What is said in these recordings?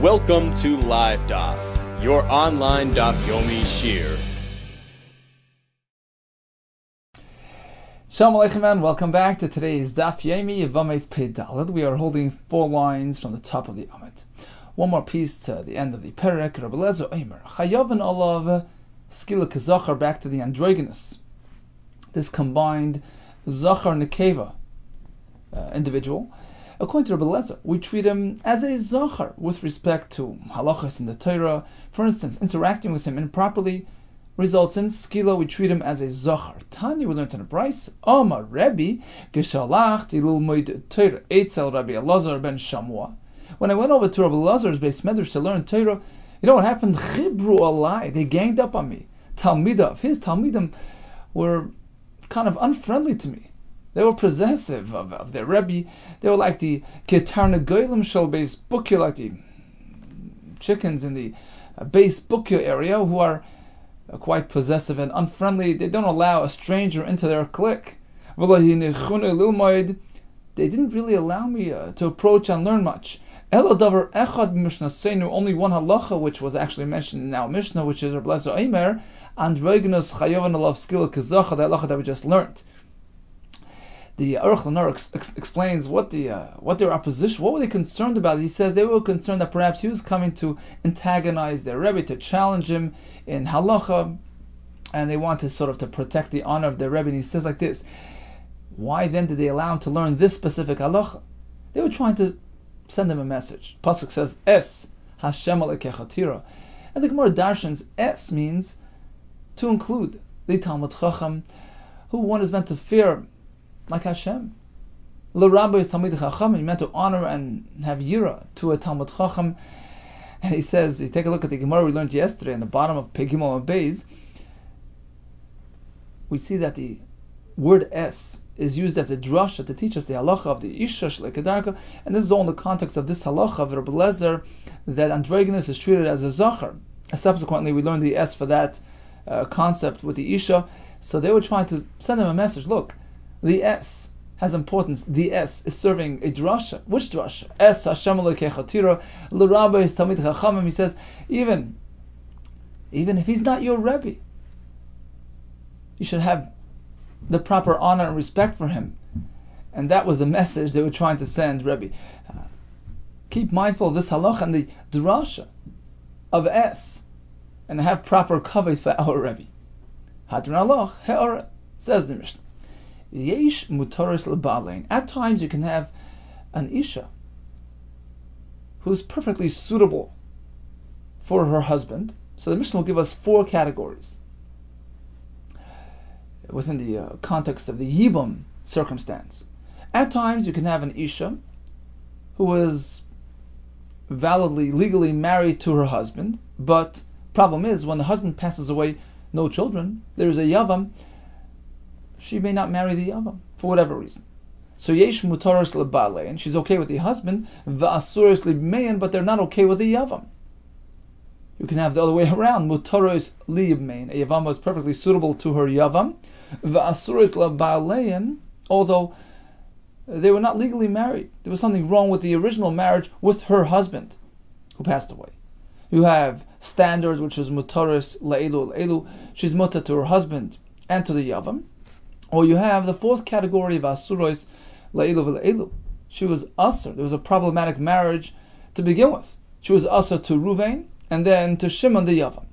Welcome to Live Daf, your online Daf Yomi Shir. Shalom Aleichem and welcome back to today's Daf Yomi Yevamos Pei Daled. We are holding 4 lines from the top of the Amud. One more piece to the end of the Perek. Rabbi Yehuda Kessler, Chayavan Olav Skila Kazachar, back to the androgynous. This combined Zachar Nekeva individual. According to Rabbi Yehuda, we treat him as a Zachar with respect to halachas in the Torah. For instance, interacting with him improperly results in skila. We treat him as a Zachar. Tanya, we learned in a Bryce, Omar Rebbe, Geshalach, Tilul Moed Torah, Eitzel Rabbi Elazar ben Shamua. When I went over to Rabbi Elazar's base medrash to learn Torah, you know what happened? Chibru alai, they ganged up on me. Talmidav, his Talmidim were kind of unfriendly to me. They were possessive of their Rebbe. They were like the Ketarnagoyim shel base bukya, like the chickens in the base bukya area who are quite possessive and unfriendly. They don't allow a stranger into their clique. They didn't really allow me to approach and learn much. Only one halacha, which was actually mentioned in our Mishnah, which is Rabbi Yehuda Kessler, androgynous chayavan alav skila kazacha, the halacha that we just learned. The Aruch LaNor explains what their opposition, what were they concerned about? He says they were concerned that perhaps he was coming to antagonize their Rebbe, to challenge him in halacha, and they wanted sort of to protect the honor of their Rebbe. And he says like this: why then did they allow him to learn this specific halacha? They were trying to send him a message. Pasuk says, Es Hashem alekechatira, and the Gemara darshans Es means to include the Talmud Chacham, who one is meant to fear like Hashem. L'Rabbi is Talmid Chacham, you meant to honor and have yira to a Talmud Chacham. And he says, you take a look at the Gemara we learned yesterday in the bottom of Pegimel and Beis, we see that the word Es is used as a drasha to teach us the halacha of the Isha Shlekedarka, and this is all in the context of this halacha of Rabbi Lezer, that androgynous is treated as a Zachar. Subsequently, we learned the Es for that concept with the Isha. So they were trying to send him a message. Look, the S has importance. The S is serving a drasha. Which drasha? Es Hashem alekechatira l'Rabbi is Talmid Chachamim. He says, even if he's not your Rebbe, you should have the proper honor and respect for him. And that was the message they were trying to send Rebbe. Keep mindful of this halach and the drasha of S, and have proper kavod for our Rebbe. Hadron Allah he'ara, says the Mishnah. Yesh mutaris lebalein. At times you can have an Isha who's perfectly suitable for her husband. So the Mishnah will give us 4 categories within the context of the Yibum circumstance. At times you can have an Isha who is validly, legally married to her husband, but problem is when the husband passes away, no children, there is a Yavam, she may not marry the Yavam for whatever reason. So yesh mutaris lebalein, and she's okay with the husband, va'asuris libmein, but they're not okay with the Yavam. You can have the other way around, mutaris libmein, a Yevamos is perfectly suitable to her Yavam, va'asuris lebalein, although they were not legally married. There was something wrong with the original marriage with her husband, who passed away. You have standard, which is mutaris le'elu, she's mutter to her husband and to the Yavam. Or you have the 4th category of asuros le'elu v'le'elu. She was usher. There was a problematic marriage to begin with. She was usher to Ruvain and then to Shimon the Yavam.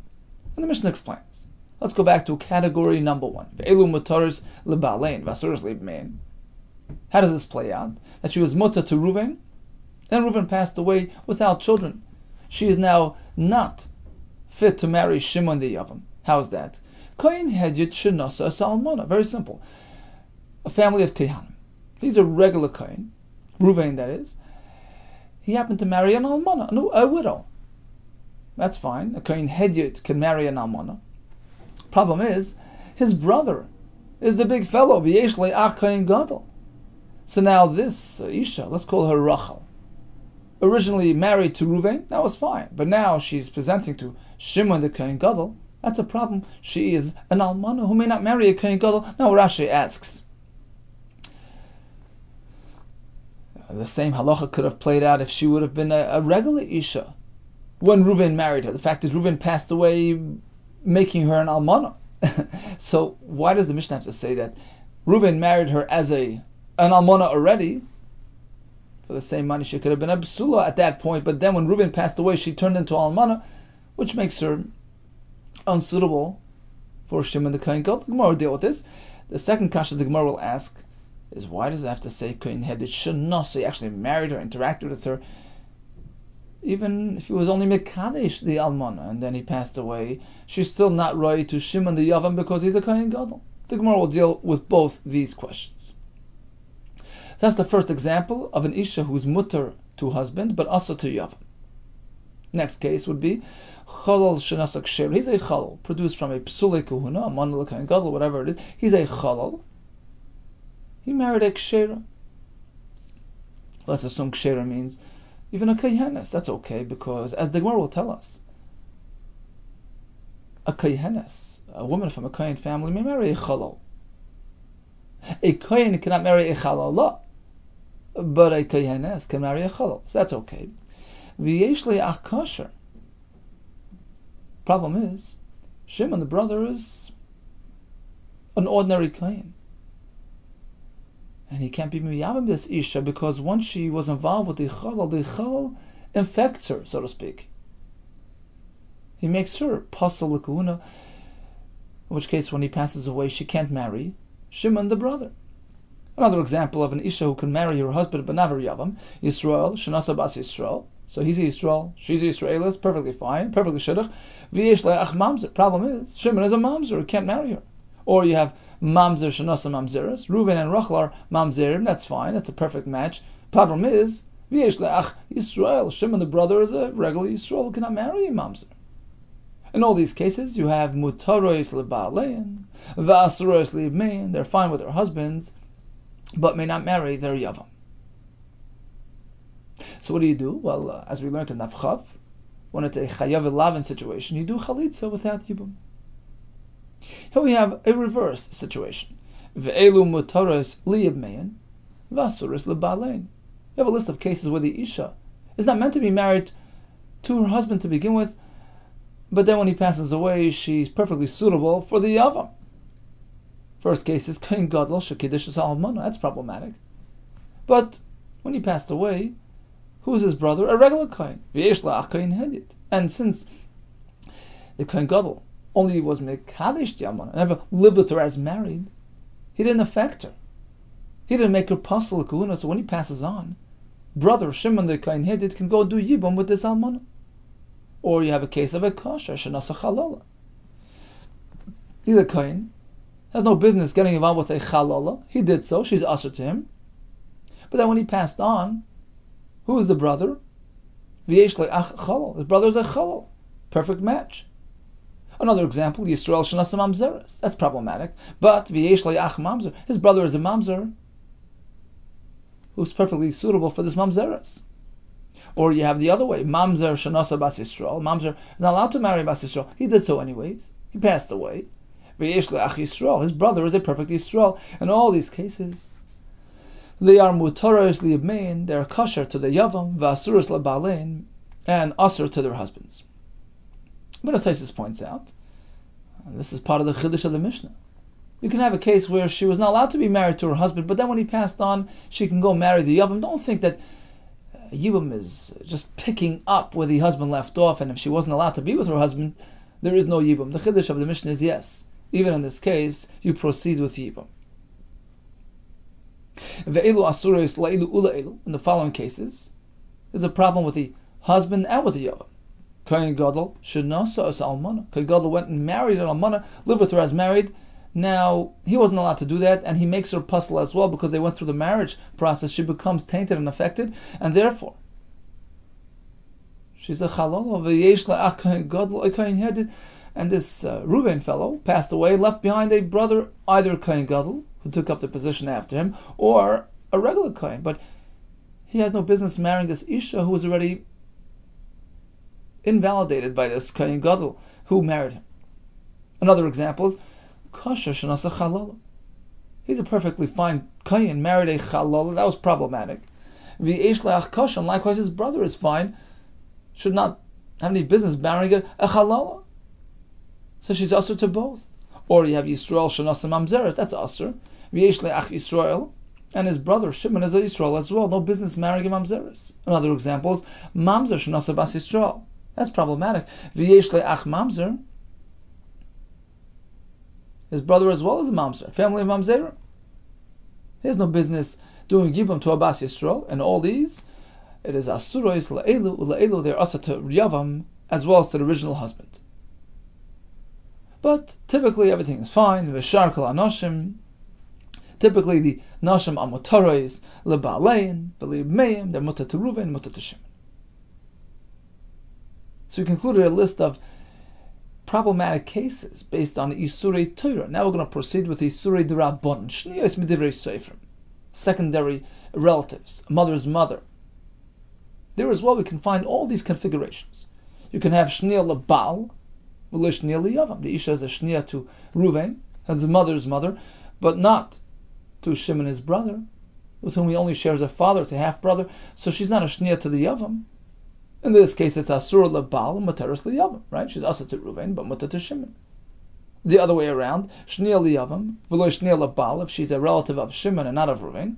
And the Mishnah explains. Let's go back to category number 1. Ve'elu mutaris lebalein v'asuros le'bmein. How does this play out? That she was mutter to Ruvain, then Ruvain passed away without children. She is now not fit to marry Shimon the Yavam. How is that? Kohen Hedyot Shenasa Salmona. Very simple. A family of Kehanim. He's a regular Kohen, Ruvain that is. He happened to marry an Almana, a widow. That's fine. A Kohen Hedyot can marry an Almana. Problem is, his brother is the big fellow, V'yesh le'ach Kohen Gadol. So now this Isha, let's call her Rachel, originally married to Ruvain, that was fine. But now she's presenting to Shimon the Kohen Gadol. That's a problem. She is an almana who may not marry a Kohen Gadol. Now Rashi asks, the same halacha could have played out if she would have been a regular Isha when Reuven married her. The fact is Reuven passed away, making her an almana. So why does the Mishnah have to say that Reuven married her as an almana already? For the same money, she could have been a psula at that point, but then when Reuven passed away, she turned into almana, which makes her unsuitable for Shimon the Kohen Gadol. The Gemara will deal with this. The second kasha the Gemara will ask is, why does it have to say Kohen Hedid Shanasi actually married her, interacted with her, even if he was only Mekadesh the almana and then he passed away, she's still not right to Shimon the Yavam because he's a Kohen Gadol. The Gemara will deal with both these questions. So that's the first example of an Isha who's mutter to husband but also to Yavam. Next case would be Chalal Shenasak Sher. He's a Chalal produced from a Psule Kuhuna, a Manal Kohen Gadol, whatever it is. He's a Chalal. He married a Kshera. Let's assume Kshera means even a Kohenes. That's okay, because as the Gemara will tell us, a Kohenes, a woman from a Kohen family, may marry a Chalal. A Kohen cannot marry a Chalala, but a Kohenes can marry a Chalal. So that's okay. V'yesh le'ach kosher. Problem is, Shimon, the brother, is an ordinary Kohen. And he can't be miyavim this Isha because once she was involved with the Chalal infects her, so to speak. He makes her pasal l'kuhuna, in which case when he passes away she can't marry Shimon, the brother. Another example of an Isha who can marry her husband but not her Yavam, Yisrael, Shenasa Bas Yisrael. So he's a Yisrael, she's a Yisraelis, perfectly fine, perfectly shidduch. V'yesh le'ach mamzer. Problem is, Shimon is a mamzer, he can't marry her. Or you have mamzer shenasa mamzeres. Reuven and Rachel are mamzerim. That's fine. That's a perfect match. Problem is, v'yesh le'ach Yisrael. Shimon, the brother, is a regular Yisrael who cannot marry a mamzer. In all these cases, you have mutarois leba'alein, v'asurois le'ibmein. They're fine with their husbands, but may not marry their yavam. So what do? Well, as we learned in Nafchav, when it's a chayav elavan situation, you do chalitza without yibum. Here we have a reverse situation. Ve'elu mutaros liyibmein, v'asuros leba'alein. You have a list of cases where the Isha is not meant to be married to her husband to begin with, but then when he passes away, she's perfectly suitable for the Yavam. First case is Kohen Gadol Shekidish Almana. That's problematic. But when he passed away, who's his brother? A regular Kohen. V'yesh la'ach Kohen Hedid. And since the Kohen Gadol only was Mekadesh the Almana, never lived with her as married, he didn't affect her. He didn't make her pasal l'kuhuna, so when he passes on, brother Shimon the Kohen Hedid can go do Yibam with this Almana. Or you have a case of a kosher, shenasa chalala. He's a kohen, has no business getting involved with a chalala. He did so, she's usher to him. But then when he passed on, who is the brother? V'yesh le'ach chalal. His brother is a chalal. Perfect match. Another example, Yisrael shenasa mamzeres. That's problematic. But v'yesh le'ach mamzer. His brother is a mamzer who's perfectly suitable for this mamzeres. Or you have the other way, Mamzer Shanasa Bas Yisrael. Mamzer is not allowed to marry Bas Yisrael. He did so anyways. He passed away. V'yesh le'ach Yisrael. His brother is a perfect Yisrael. In all these cases, they are mutaros li'ibmein. They are kosher to the Yavam, v'asuros le'balein, and usher to their husbands. But as Taisus points out, and this is part of the Chiddush of the Mishnah, you can have a case where she was not allowed to be married to her husband, but then when he passed on, she can go marry the Yavam. Don't think that Yibum is just picking up where the husband left off, and if she wasn't allowed to be with her husband, there is no Yibum. The Chiddush of the Mishnah is yes. Even in this case, you proceed with Yibum. In the following cases, there's a problem with the husband and with the Yibum. Kohen Gadol shenasa as almana. Kohen Gadol went and married an almana, lived with her as married. Now, he wasn't allowed to do that, and he makes her puzzle as well because they went through the marriage process. She becomes tainted and affected, and therefore, she's a chalala, v'yesh le'ach Kohen Gadol, a Kohen Hedid, and this Reuven fellow passed away, left behind a brother, either Kohen Gadol, who took up the position after him, or a regular Kohen, but he has no business marrying this Isha who was already invalidated by this Kohen Gadol who married him. Another example is kosher shenasa chalala. He's a perfectly fine kohen, married a chalala. That was problematic. V'yesh le'ach kosher. Likewise, his brother is fine. Should not have any business marrying a halala. So she's usher to both. Or you have Yisrael Shanasa Mamzeres, that's usher. V'yesh le'ach Yisrael, and his brother Shimon is a Yisrael as well. No business marrying a Mamzeres. Another example is Mamzer Shanasa Bas Yisrael. That's problematic. V'yesh le'ach Mamzer, his brother as well is a Mamzer, family of Mamzerim. He has no business doing Yibam to a Bas Yisrael, and all these, it is Asurois La'elu, La'elu, they're Asa to Yavam, as well as to the original husband. But typically everything is fine. V'shar kol anoshim. Typically the nashim amotarois lebalein, b'leibmeim, they're mutar to Ruven, mutar to Shimon. So we concluded a list of problematic cases based on Isurei Torah. Now we're going to proceed with Isurei D'Rabbanan, Shniyos Midivrei Seifrim, secondary relatives, mother's mother. There as well we can find all these configurations. You can have Shniya Lebal, the Isha is a Shniya to Ruvain, his mother's mother, but not to Shimon, his brother, with whom he only shares a father, it's a half-brother, so she's not a Shniya to the Yavam. In this case, it's Asur Lebal and Materis Liyavam, right? She's Asur to Ruvain, but Mutar to Shimon. The other way around, Shniya Liyavam, V'lo Shniya Lebal, if she's a relative of Shimon and not of Ruvain,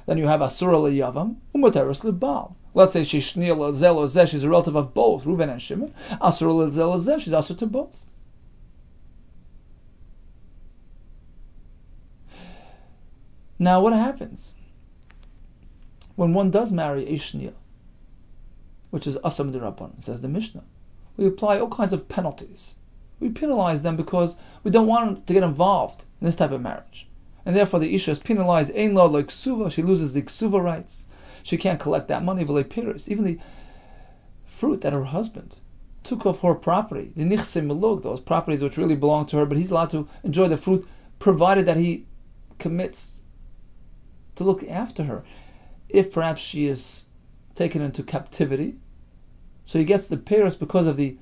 then you have Asur Liyavam and Materis Lebal. Let's say she's Shniya Lezel or Zeh, she's a relative of both Ruvain and Shimon. Asur Lezel or Zeh, she's Asur to both. Now, what happens when one does marry a Shniya, which is Asam D'Rabbanan, says the Mishnah? We apply all kinds of penalties. We penalize them because we don't want them to get involved in this type of marriage. And therefore the Isha is penalized, Ein la like Ksuva, she loses the Ksuva rights. She can't collect that money, V'lei Piris, even the fruit that her husband took off her property, the Nichse Milug, those properties which really belong to her, but he's allowed to enjoy the fruit, provided that he commits to look after her. If perhaps she is taken into captivity, so he gets the Piris because of the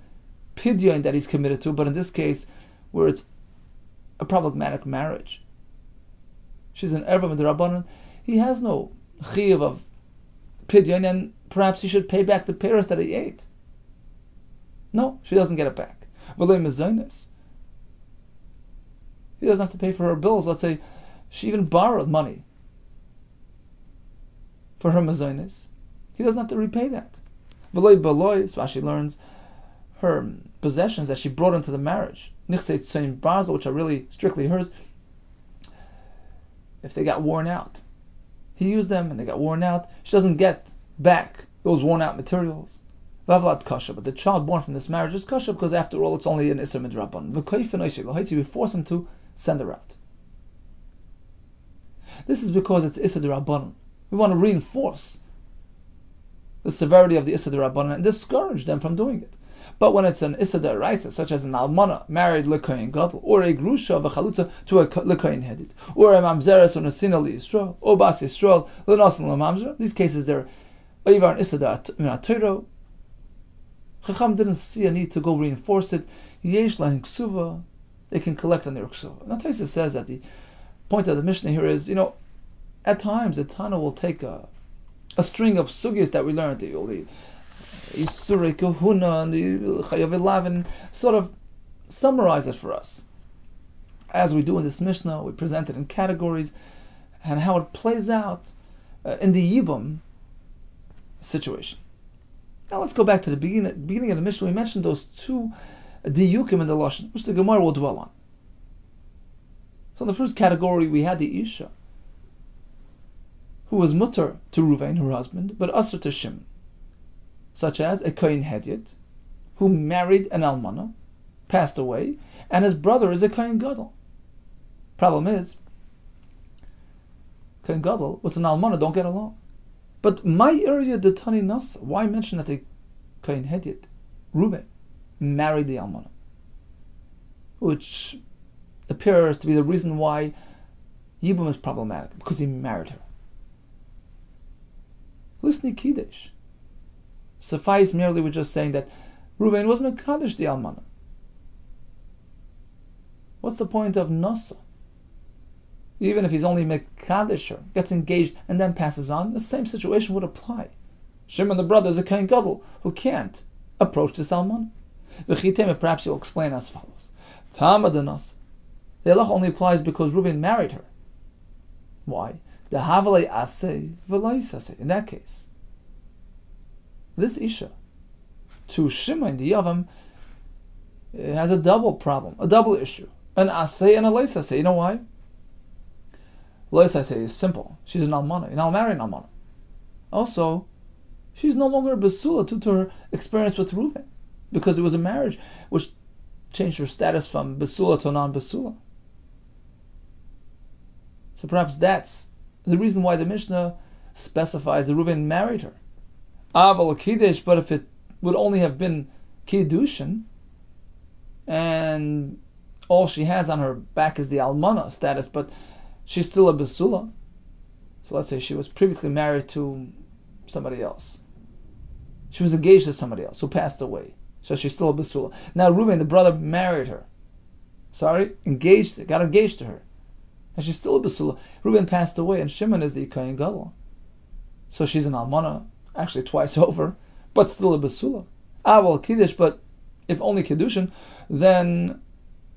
Pidyon that he's committed to, but in this case, where it's a problematic marriage, she's an Erva D'Rabbanan, he has no Chiyuv of Pidyon, and perhaps he should pay back the Piris that he ate. No, she doesn't get it back. V'lei Mezainis, he doesn't have to pay for her bills. Let's say she even borrowed money for her Mezainis, he doesn't have to repay that. V'lei Balois, Rashi learns, her possessions that she brought into the marriage, Nichsei Tzoyin Barzel, which are really strictly hers, if they got worn out, he used them and they got worn out, she doesn't get back those worn out materials. Vavlat Kasha, but the child born from this marriage is Kasha because after all it's only an Isser Midrabban. We force him to send her out. This is because it's Isser Rabbanan. We want to reinforce the severity of the Issa D'Rabbanan and discourage them from doing it. But when it's an Issa D'Oraisa, such as an Almana married L'Koyin Gadol, or a Grusha of a Chalutza to a L'Koyin Hedid, or a Mamzeres or Nasina L'Yisrael, or Bas Yisrael, L'Nasan L'Mamzer, these cases they're Oivar and Issa D'Atero. Chacham didn't see a need to go reinforce it. Yesh L'Hin Ksuva, they can collect on their Ksuva. Now Taisa says that the point of the Mishnah here is, at times the Tana will take a string of sugyas that we learned, the Isurei Kahuna and the Chayav Elavin, sort of summarize it for us. As we do in this Mishnah, we present it in categories and how it plays out in the Yibum situation. Now let's go back to the beginning of the Mishnah. We mentioned those two diyukim in the Lashon, which the Gemara will dwell on. So in the first category we had the Isha, who was mutter to Ruvain, her husband, but asr to Shimon, such as a Kohen Hedyot, who married an Almana, passed away, and his brother is a Kohen Gadol. Problem is, Kohen Gadol with an Almana don't get along. But my area the Tani Nasa, why mention that the Kohen Hedyot, Ruvain, married the Almana? Which appears to be the reason why Yibum is problematic, because he married her. Listen, Kiddush. Suffice merely with just saying that Ruvain was Mekadosh the Almana. What's the point of Nasa? Even if he's only Mekadosh her, gets engaged and then passes on, the same situation would apply. Shimon the brother is a Kohen Gadol who can't approach this almana. Perhaps you'll explain as follows. Tamadanas. The halach only applies because Reuven married her. Why? The havale asay v'lois asay. In that case, this isha to Shimon the Yavam has a double problem, a double issue, an asay and a lois asay. You know why? Lois asay is simple. She's an almana. You're now marrying an almana. Also, she's no longer a basula due to her experience with Reuven, because it was a marriage which changed her status from basula to non-basula. So perhaps that's the reason why the Mishnah specifies that Reuven married her. Aval kiddush, but if it would only have been kiddushin, and all she has on her back is the almana status, but she's still a basula. So let's say she was previously married to somebody else. She was engaged to somebody else who passed away. So she's still a basula. Now Reuven, the brother, married her. Got engaged to her. And she's still a basula. Reuven passed away, and Shimon is the Kohen Gadol. So she's an almana, actually twice over, but still a basula. Well, kiddush, but if only kiddushin, then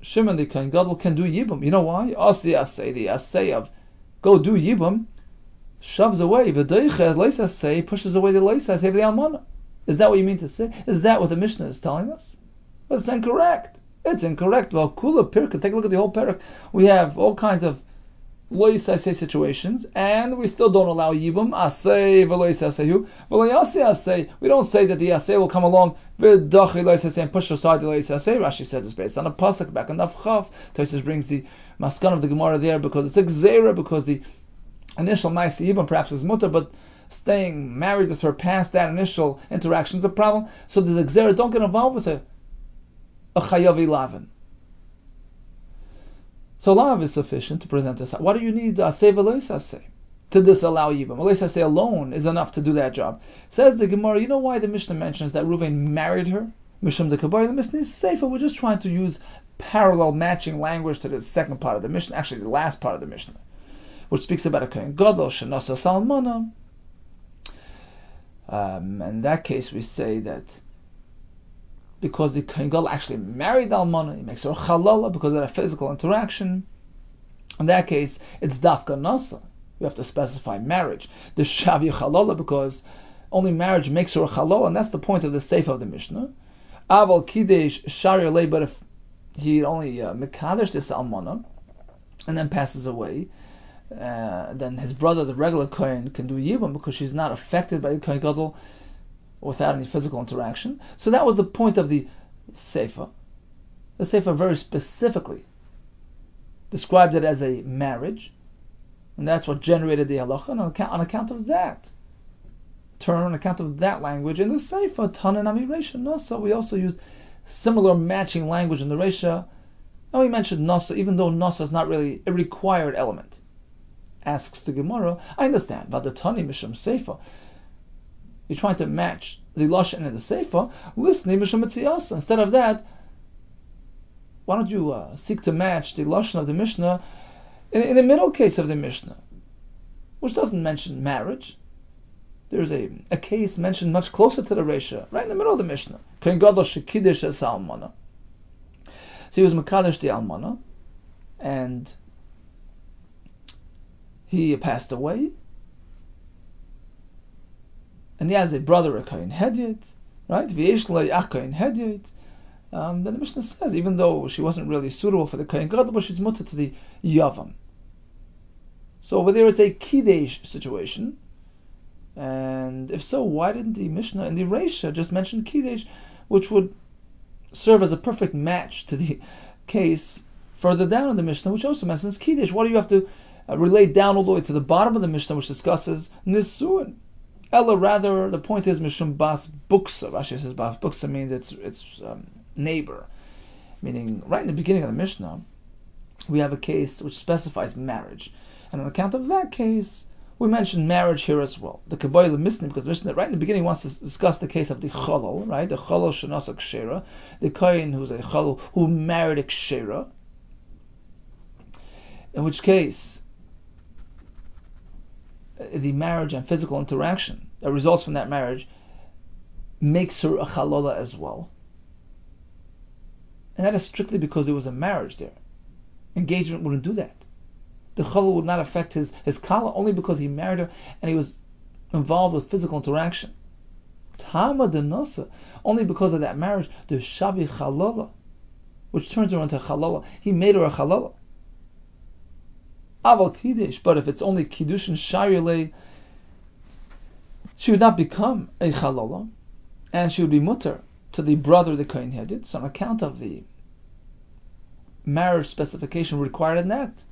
Shimon the Kohen Gadol can do yibum. You know why? Asi asay, the asay of go do yibum, shoves away v'deicha leis asay, pushes away the leis asay of the almana. Is that what you mean to say? Is that what the Mishnah is telling us? But it's incorrect. It's incorrect. Well, kula pirka. Take a look at the whole parak. We have all kinds of lois asay situations, and we still don't allow yibum asay v'lois asayu v'loyasi asay. We don't say that the asay will come along v'dachi lois asay and push aside the lois asay. Rashi says it's based on a pasuk back on Daf Chav. Tosfos brings the maskan of the Gemara there because it's a gzeira, because the initial ma'aseh yibum perhaps is mutter, but staying married with her past that initial interaction is a problem. So the gzeira, don't get involved with a chayavi lavin. So lav is sufficient to present this. Why do you need asay v'lois asay to disallow yibum? V'lois asay alone is enough to do that job. Says the Gemara, you know why the Mishnah mentions that Reuven married her? Mishum de kabar. The Mishnah is safer. We're just trying to use parallel matching language to the second part of the Mishnah, actually the last part of the Mishnah, which speaks about a Kohen Gadol shenasa salmana. In that case, we say that because the Kohen Gadol actually married Almana, he makes her chalala because of that physical interaction. In that case, it's dafka nasa. We have to specify marriage. The shavi chalala, because only marriage makes her a chalala, and that's the point of the seif of the Mishnah. Aval kidesh shari lei, but if he only mekadesh this Almana and then passes away, then his brother, the regular Kohen, can do yibum because she's not affected by the Kohen Gadol without any physical interaction. So that was the point of the Sefer. The Sefer very specifically described it as a marriage, and that's what generated the halacha. And on account of that term, on account of that language in the Sefer, Tananami Reisha Nasa, we also used similar matching language in the Reisha, and we mentioned Nasa, even though Nasa is not really a required element. Asks the Gemara, I understand, but the Tani Mishum Sefer, you're trying to match the Lashon and the Sefer, listening Mishum Mitziyasa. Instead of that, why don't you seek to match the Lashon of the Mishnah in the middle case of the Mishnah, which doesn't mention marriage. There's a case mentioned much closer to the Reisha, right in the middle of the Mishnah. Kohen Gadol shekidesh es almana. So he was mekadesh the almana, and he passed away, and he has a brother, a Kohen Hedyot, right? V'yesh lo ach Kohen Hedyot. Then the Mishnah says, even though she wasn't really suitable for the Kohen Gadol, but she's mutter to the Yavam. So over there it's a Kiddush situation, and if so, why didn't the Mishnah and the Reisha just mention Kiddush, which would serve as a perfect match to the case further down in the Mishnah, which also mentions Kiddush? Why do you have to relate down all the way to the bottom of the Mishnah, which discusses Nisuin? Ella, rather, the point is Mishum Bas Buksa. Rashi says Bas Buksa means it's neighbor, meaning right in the beginning of the Mishnah, we have a case which specifies marriage, and on account of that case, we mention marriage here as well. The Kabbalah Mishnah, because the Mishnah right in the beginning wants to discuss the case of the Chalal, right? The Chalal Shenasa Kshera, the Kohen who's a Chalal who married a Kshera, in which case the marriage and physical interaction that results from that marriage makes her a chalola as well. And that is strictly because there was a marriage there. Engagement wouldn't do that. The challah would not affect his kala only because he married her and he was involved with physical interaction. Tama de nasa, only because of that marriage, the shabi chalola, which turns her into chalola. He made her a chalola. Aval kiddush, but if it's only kiddush and shayrele, she would not become a chalola, and she would be mutter to the brother the kohen headed. So on account of the marriage specification required in that.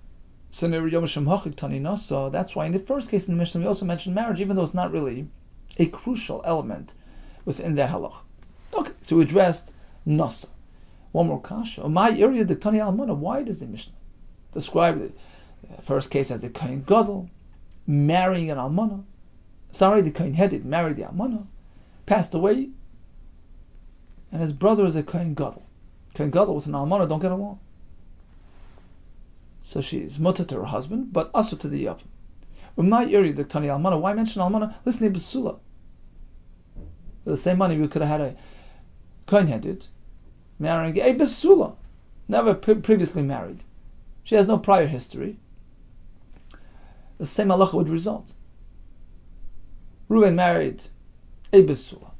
So that's why in the first case in the Mishnah we also mentioned marriage, even though it's not really a crucial element within that halach. Okay, so we addressed nasa. One more kasha. My area the Tani Almana. Why does the Mishnah describe the first case as the kohen gadol marrying an almana? Sorry, the kohen headed married the almana, passed away, and his brother is a kohen gadol. Kohen gadol with an almana don't get along. So she is mutter to her husband, but also to the yavam. When my area the Tani Almana, why mention Almana? Listen to Besula. For the same money we could have had a kohen headed marrying a Besula, never previously married. She has no prior history. The same halacha would result. Reuven married a Besula,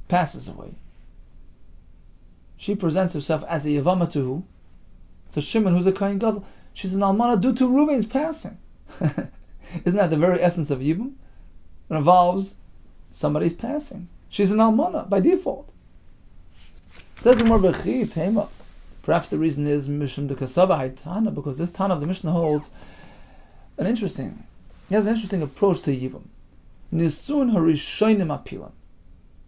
passes away. She presents herself as a Yevamos to who? To Shimon, who's a kohen gadol. She's an almana due to Reuven's passing. Isn't that the very essence of Yibum? It involves somebody's passing. She's an almana by default. Says the Morbechi Tema. Perhaps the reason is Mishum de Kasava Haitana, because this Tana of the Mishnah holds he has an interesting approach to Yibum. Nisun Harishoinim Apilan.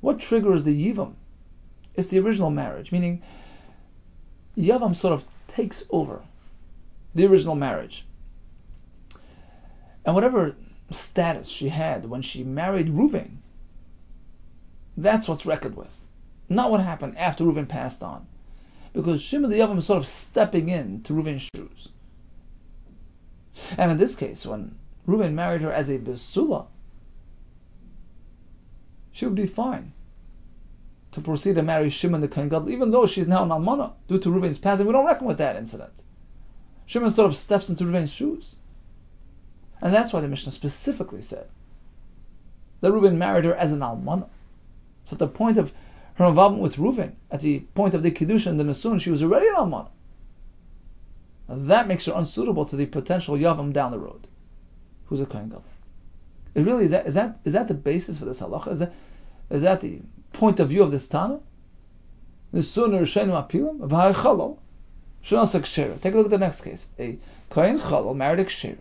What triggers the Yibum? It's the original marriage, meaning Yavam sort of takes over the original marriage. And whatever status she had when she married Reuven, that's what's reckoned with. Not what happened after Reuven passed on. Because Shimon the Yavam is sort of stepping in to Reuven's shoes. And in this case, when Reuven married her as a Besula, she would be fine to proceed to marry Shimon the kohen gadol, even though she's now an almana due to Reuven's passing. We don't reckon with that incident. Shimon sort of steps into Reuven's shoes. And that's why the Mishnah specifically said that Reuven married her as an almana. So at the point of her involvement with Reuven, at the point of the Kiddush and the Nesun, she was already an almana. Now that makes her unsuitable to the potential Yavam down the road, who's a kohen gadol. It really is that the basis for this halacha? Is that the point of view of this Tana? Nesun Rishayim Apilim v'hay Chalal Shnasak Shera. Take a look at the next case. A kohen Chalal married a Kshera.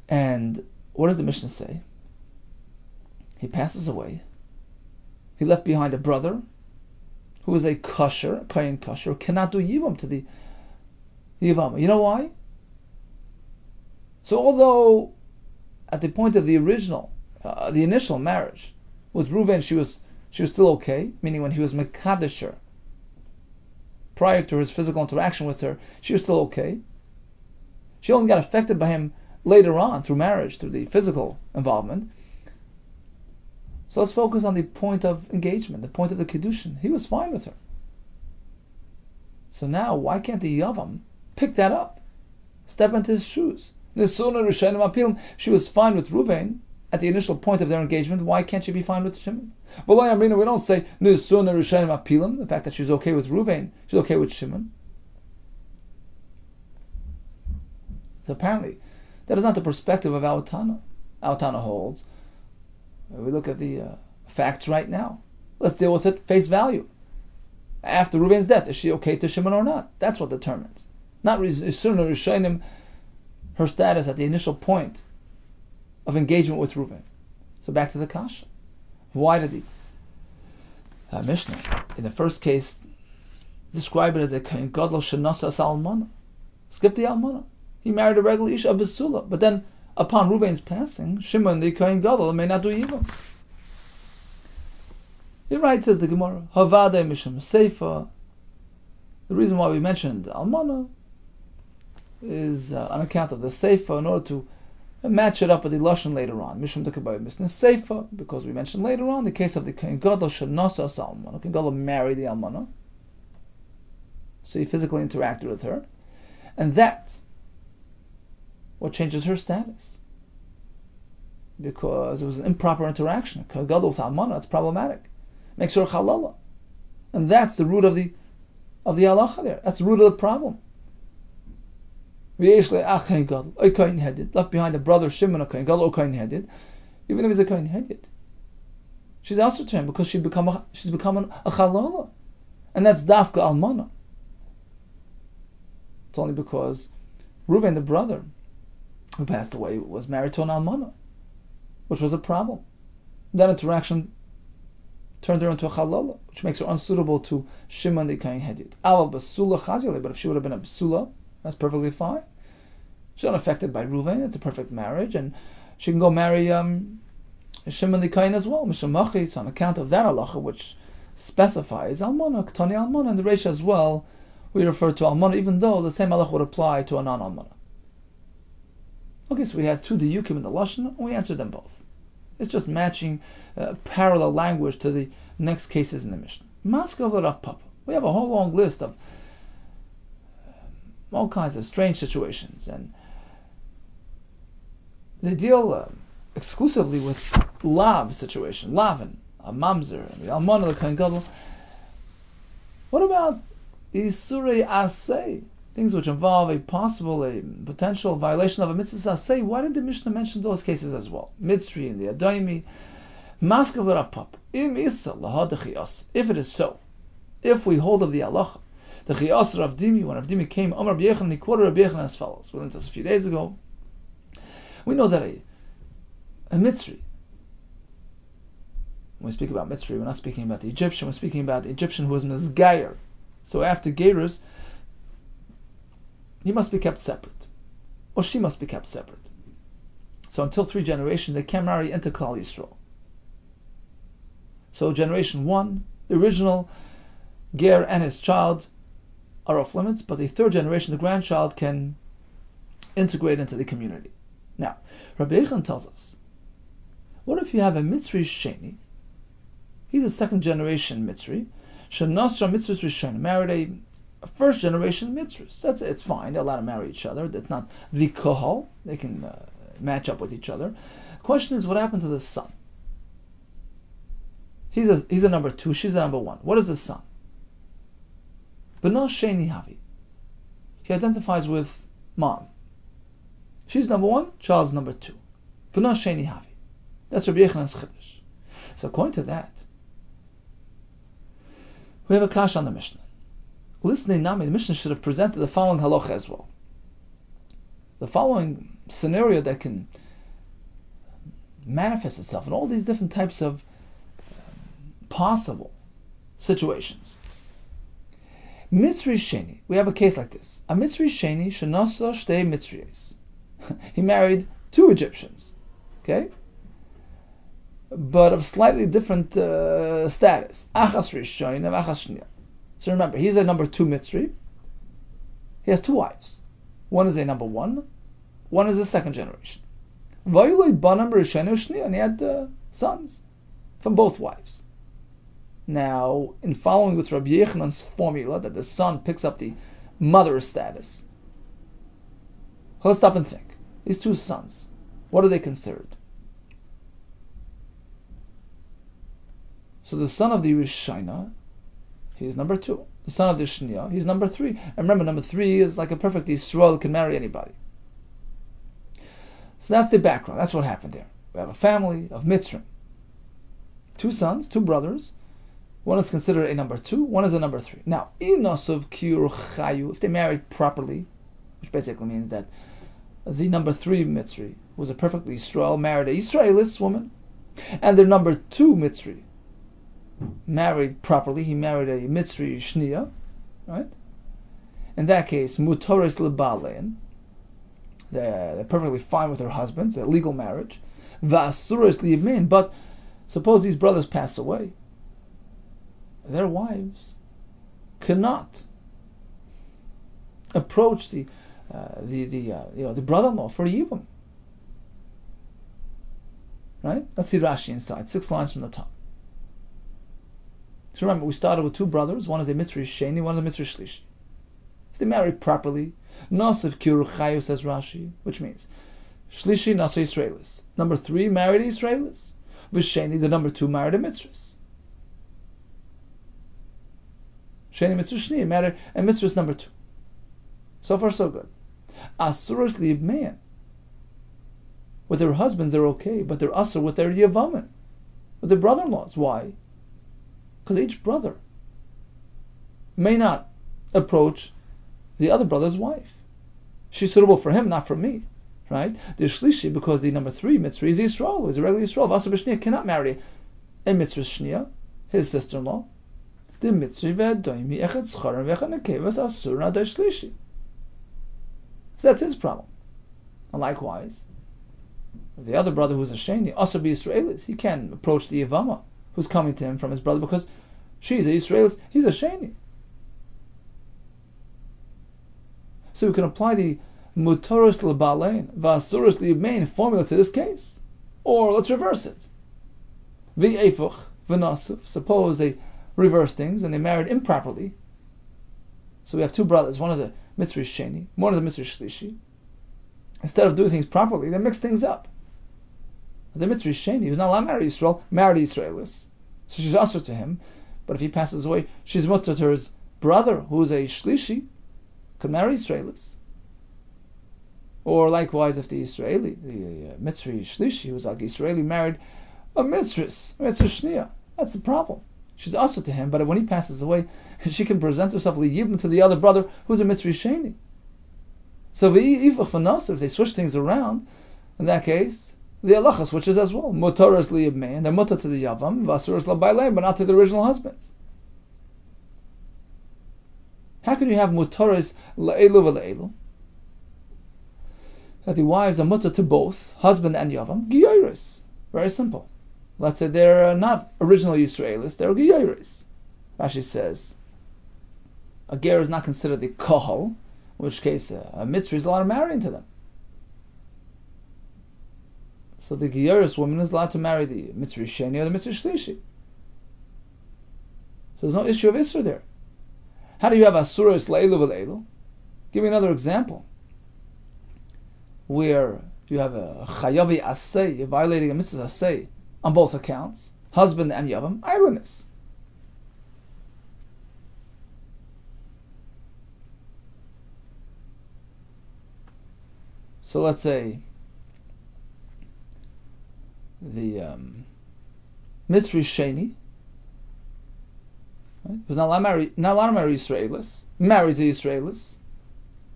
And what does the Mishnah say? He passes away. He left behind a brother who is a kosher, kohen kosher, who cannot do yivam to the yivam. You know why? So although at the point of the initial marriage with Reuven, she was still okay, meaning when he was mekadesher, prior to his physical interaction with her, she was still okay. She only got affected by him later on through marriage, through the physical involvement. So let's focus on the point of engagement, the point of the Kiddushin. He was fine with her. So now, why can't the Yavam pick that up? Step into his shoes. She was fine with Reuven at the initial point of their engagement. Why can't she be fine with Shimon? We don't say the fact that she's okay with Reuven, she's okay with Shimon. So apparently, that is not the perspective of our Tana. Our Tana holds. We look at the facts right now. Let's deal with it face value. After Reuven's death, is she okay to Shimon or not? That's what determines. Not Rishonim, her status at the initial point of engagement with Reuven. So back to the Kasha. Why did the Mishnah, in the first case, describe it as a kohen gadol shenasa almana? Skip the almana. He married a regular isha, a besula, but then upon Reuven's passing, Shimon the kohen gadol may not do yivam. He writes, says the Gemara, Havadei mishum seifa. The reason why we mentioned almana is on account of the seifa, in order to match it up with the lashon later on. Mishum dekabayv misnes seifa, because we mentioned later on the case of the kohen gadol shenasa salmon. Kohen gadol married the almana, so he physically interacted with her, and that's what changes her status, because it was an improper interaction. Kohen gadol with almana, it's problematic, makes her a halala, and that's the root of the halacha there. That's the root of the problem. Left behind a brother Shimon, a kohen gadol, kohen headed, even if he's a kohen headed, she's also to him because she's become a halala, and that's dafka almana. It's only because Reuben, the brother who passed away, was married to an almana, which was a problem. That interaction turned her into a halala, which makes her unsuitable to Shimon the kohen headed. But if she would have been a basula, that's perfectly fine. She's unaffected by Reuven. It's a perfect marriage, and she can go marry Shimon the Kohen as well. Mishamachis, on account of that halacha, which specifies almana, ktani almana, and the Reisha as well. We refer to almana, even though the same halacha would apply to a non-almana. Okay, so we had two diyukim in the lashon, and we answered them both. It's just matching parallel language to the next cases in the Mishnah. Maskal Rav Papa. We have a whole long list of all kinds of strange situations, and they deal exclusively with lav situation, lavin, a mamzer, and the almana, the kohen gadol. What about isurei asay, things which involve a potential violation of a mitzvah asay? Why did the Mishnah mention those cases as well? Mitzri and the Adaimi. Maskav Rav Papa. Im isa lahad dechias. If it is so, if we hold of the halacha, the chiyas Rav Dimi, when Rav Dimi came, Amar Rabbi Yechon, he quoted Rabbi Yechon as follows. We learned this a few days ago. We know that a mitzri, when we speak about mitzri, we're not speaking about the Egyptian, we're speaking about the Egyptian who was mizgayer. So after Gerus, he must be kept separate, or she must be kept separate. So until 3 generations, they can't marry into Klal Yisrael. So generation 1, the original Ger and his child are off limits, but the 3rd generation, the grandchild, can integrate into the community. Now, Rabbi Yechon tells us, what if you have a Mitzri Sheni? He's a 2nd generation Mitzri. Shenasra Mitzris Rishon, married a 1st generation Mitzris. It's fine, they're allowed to marry each other. It's not vikohol, they can match up with each other. The question is, what happened to the son? He's a number 2, she's a number 1. What is the son? B'no Sheni Havi. He identifies with mom. She's number 1, child's number 2. B'no Sheni Havi. That's Rabbi Yechon's Chiddush. So according to that, we have a kash on the Mishnah. Listening Nami, the Mishnah should have presented the following halacha as well. The following scenario that can manifest itself in all these different types of possible situations. Mitzri Sheni, we have a case like this. A Mitzri Sheni shenasa shtei Mitzriyes. He married 2 Egyptians, okay, but of slightly different status. Achas Rishon and Achas Shnia. So remember, he's a number 2 Mitzri. He has 2 wives. One is a number 1. One is a 2nd generation. And he had sons from both wives. Now, in following with Rabbi Yechon's formula that the son picks up the mother status, let's stop and think. These 2 sons, what are they considered? So the son of the Rishina, he's number 2. The son of the Shnia, he's number 3. And remember, number 3 is like a perfect Yisrael, can marry anybody. So that's the background. That's what happened there. We have a family of Mitzrim. 2 sons, 2 brothers. One is considered a number 2, one is a number 3. Now, inosov kiur chayu, if they married properly, which basically means that the number 3 Mitzri, who was a perfectly Yisrael, married a Yisraelis woman, and the number 2 Mitzri married properly, he married a Mitzri Shnia, right? In that case, mutores lebalein, they're perfectly fine with their husbands, a legal marriage. Va'asuros liyamin, but suppose these brothers pass away, their wives cannot approach the brother-in-law for yibum. Right? Let's see Rashi inside, 6 lines from the top. So remember, we started with 2 brothers. One is a Mitzri Sheni, one is a Mitzri Shlishi. If they marry properly, Nasiv Kiru Chayu, says Rashi, which means Shlishi Nasa Yisraelis. Number 3 married a Yisraelis. V'Sheni, the number 2, married a Mitzris. Sheni Mitzri Shni married a Mitzris number 2. So far, so good. Asuras Liibmein. With their husbands, they're okay, but they're asur with their Yevamim, with their brother-in-laws. Why? Because each brother may not approach the other brother's wife. She's suitable for him, not for me. Right? The Shlishi, because the number 3 Mitzri is Yisrael, who is a regular Yisrael. Asur b'Shniya cannot marry a Mitzri Shniya, his sister-in-law. The Mitzri ve'adoimi echad zcharim ve'echad nekevas asur nadei Shlishi. So that's his problem. And likewise, the other brother who's a Sheni, asur b'Yisraelis, he can't approach the Yevama who's coming to him from his brother because she's a Yisraelis, he's a Sheni. So we can apply the Mutaris l'balein v'asuris li'ibmein formula to this case. Or let's reverse it. V'efuch v'nasuf. Suppose they reverse things and they married improperly. So we have 2 brothers. One is a Mitzri Sheni, one is a Mitzri Shlishi. Instead of doing things properly, they mix things up. The Mitzri Sheni, who's not allowed to marry Yisrael, married Yisraelis. So she's asur to him. But if he passes away, she's mutter to his brother, who's a Shlishi, could marry Yisraelis. Or likewise, if the Israeli, the Mitzri Shlishi, who's like Israeli, married a Mitzris Shniya, that's the problem. She's asur to him, but when he passes away, she can present herself liyibim to the other brother, who's a Mitzri Sheni. So if they switch things around, in that case, the halacha switches as well. Mutaras liyibmein, they're mutar to the yavam, v'asuras labaylein, but not to the original husbands. How can you have mutaras la'elu v'la'elu? That the wives are mutar to both, husband and yavam, giyaris. Very simple. Let's say they're not original Yisraelis, they're giyaris. Rashi says, a ger is not considered the kohol, in which case a mitzri is allowed to marry into them. So the giyaris woman is allowed to marry the mitzri sheni or the mitzri shlishi. So there's no issue of isra there. How do you have asuras la'elu v'la'elu? Give me another example where you have a chayavi asay, you're violating a mitzvah asay on both accounts, husband and yavam, islandness. So let's say the Mitzri Sheni, right, who's not allowed to marry Israelis, marries the Israelis.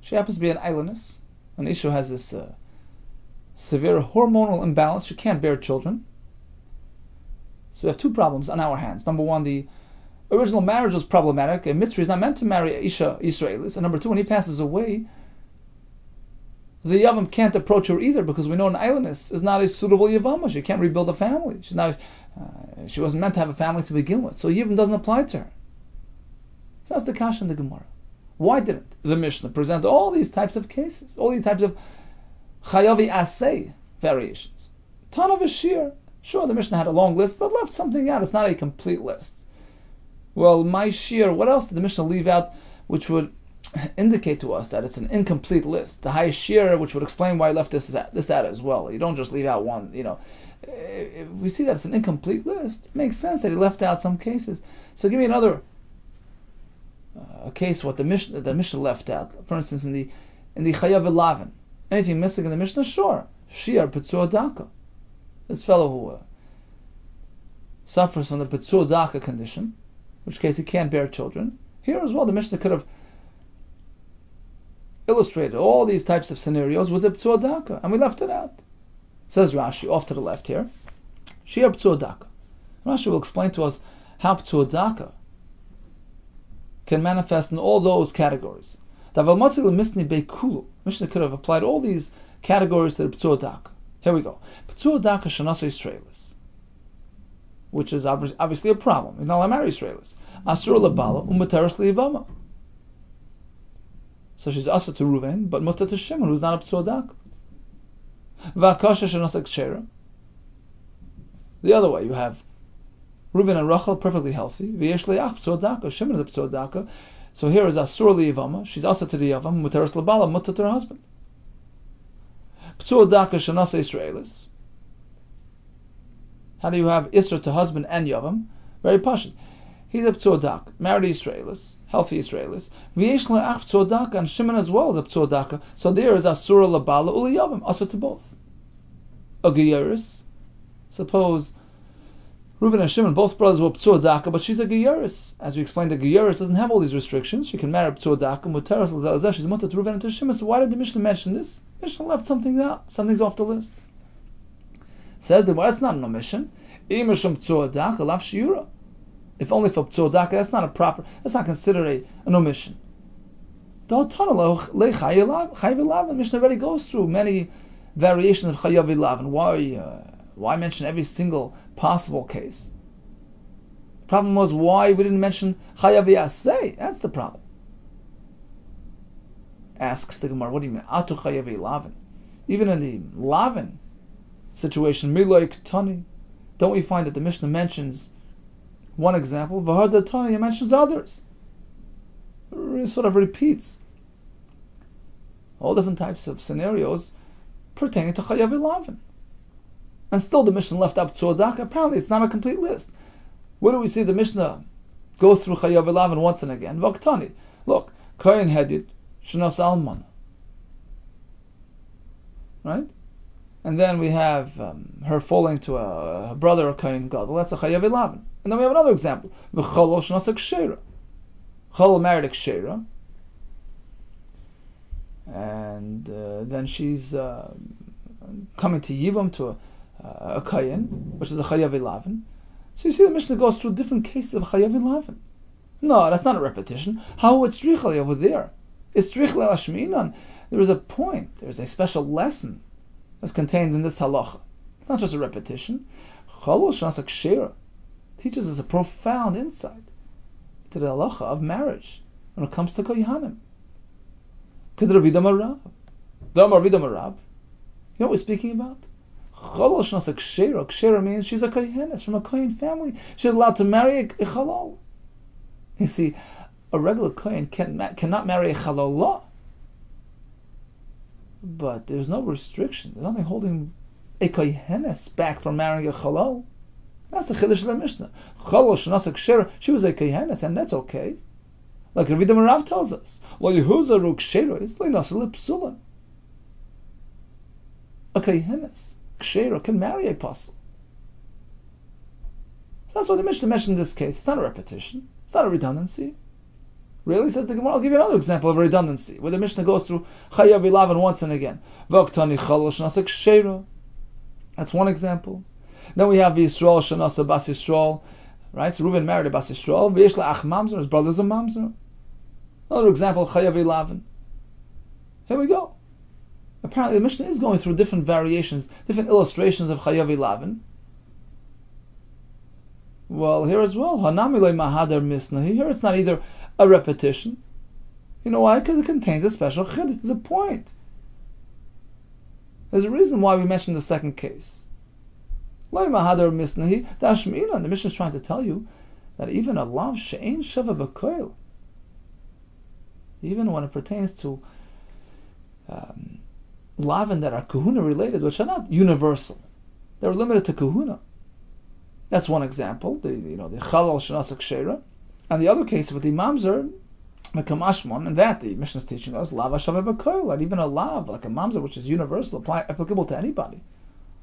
She happens to be an islandess. An issue has this severe hormonal imbalance. She can't bear children. So we have 2 problems on our hands. Number 1, the original marriage was problematic. A Mitzri is not meant to marry Isha Israelis. And number 2, when he passes away, the Yavam can't approach her either because we know an islandess is not a suitable Yevama. She can't rebuild a family. She wasn't meant to have a family to begin with. So Yevam doesn't apply to her. So that's the kasha in the Gemara. Why didn't the Mishnah present all these types of cases, all these types of chayavi asay variations? Ton of a shir. Sure, the Mishnah had a long list, but left something out. It's not a complete list. Well, my shir, what else did the Mishnah leave out which would indicate to us that it's an incomplete list? The high shir, which would explain why I left this out as well. You don't just leave out one, If we see that it's an incomplete list, it makes sense that he left out some cases. So give me another a case what the Mishnah left out. For instance, in the Chayav Elavin, anything missing in the Mishnah? Sure, Shir Petzur Daka. This fellow who suffers from the Petzur Daka condition, in which case he can't bear children. Here as well, the Mishnah could have illustrated all these types of scenarios with the Petzur Daka, and we left it out. Says Rashi, off to the left here, Shir Petzur Daka. Rashi will explain to us how Petzur Daka can manifest in all those categories. Mishnah could have applied all these categories to the Petzur Daka. Here we go. Petzur Daka Shanasa Israelis, which is obviously a problem. You're not allowed to marry Israelis. Asur Labala Umateris Liyavama. So she's asur to Ruven, but mutar to Shimon, who's not a Petzur Daka. V'akasha Shanasa Kshera. The other way, you have Reuven and Rachel perfectly healthy. V'yesh le'ach p'tzor daka. Shimon is a p'tzor daka. So here is Asur li'Yevamos. She's also to the Yavam. Muteres l'bala, mutter to her husband. P'tzor daka shenasa Yisraelis. How do you have Isra to husband and Yavam? Very pashut. He's a p'tzor daka, married Israelis, healthy Israelis. V'yesh le'ach p'tzor daka, and Shimon as well is a p'tzor daka. So there is Asur l'bala uli Yavam, also to both. A geyeris. Suppose Reuven and Shimon, both brothers, were p'tzor daka, but she's a geyeris. As we explained, the geyeris doesn't have all these restrictions. She can marry p'tzor daka, muteres l'zeh, she's mutter to Reuven and to Shimon. So why did the Mishnah mention this? Mishnah left something out. Something's off the list. Says the well, that's not an omission. If only for p'tzor daka, that's not considered an omission. The Mishnah already goes through many variations of chayav ilav, and why mention every single possible case? The problem was why we didn't mention chayav yaseh. That's the problem. Asks the Gemara, what do you mean? Atu chayav ilav. Even in the lavin situation, miloik tani, don't we find that the Mishnah mentions one example? V'hada tani, it mentions others. It sort of repeats all different types of scenarios pertaining to chayav ilav. And still the Mishnah left out p'tzor daka. Apparently it's not a complete list. What do we see? The Mishnah goes through chayav ilav once and again. V'aktani. Look, kohen hedid shenas almana. Right? And then we have her falling to a brother, a kohen gadol. That's a chayav ilav. And then we have another example. V'cholol shenas kshera. Cholol married a kshera. And then she's coming to Yivam, to a Kayin, which is a Chayav Ilavin. So you see the Mishnah goes through different cases of Chayav Ilavin. No, that's not a repetition. How it's Strichali over there? It's Strichali Lashminan. There is a point, there is a special lesson that's contained in this halacha. It's not just a repetition. Chalol Shnas Kshera teaches us a profound insight to the halacha of marriage when it comes to Kohanim. K'dravi Damarav. Damarav. You know what we're speaking about? Chalol Shnas Kshera. Kshera means she's a kohenes from a kohen family. She's allowed to marry a chalol. You see, a regular kohen cannot marry a chalolah. But there's no restriction. There's nothing holding a kohenes back from marrying a chalol. That's the chiddush of the Mishnah. Chalol Shnas Kshera. She was a kohenes, and that's okay. Like Rabbi Yehuda tells us, "Lo Yehuza Kshera is le'nasel psulan." A kohenes kshera can marry a apostle. So that's what the Mishnah mentioned in this case. It's not a repetition. It's not a redundancy. Really, says the Gemara. I'll give you another example of a redundancy, where the Mishnah goes through chayav ilav once and again. V'aktani chalol shenasa kshera. That's one example. Then we have Yisrael shenasa bas Yisrael. Right, so Reuven married a bas Yisrael. V'yesh la'ach mamzer. His brother's a mamzer. Another example of chayav ilav. Here we go. Apparently the Mishnah is going through different variations, different illustrations of chayav ilav. Well, here as well, hanami le mahadar misna. Here it's not either a repetition. You know why? Because it contains a special chiddush. There's a point. There's a reason why we mentioned the second case. Le mahadar misnahi dashminan. The Mishnah is trying to tell you that even a lav she'ein shava b'koil, even when it pertains to lavin that are kahuna related, which are not universal, they're limited to kahuna. That's one example. The chalal shenas kshera, and the other case with the mamzer, the kamashmon, and that the Mishnah is teaching us lava shaveh b'koil, and even a lav like a mamzer, which is universal, applicable to anybody,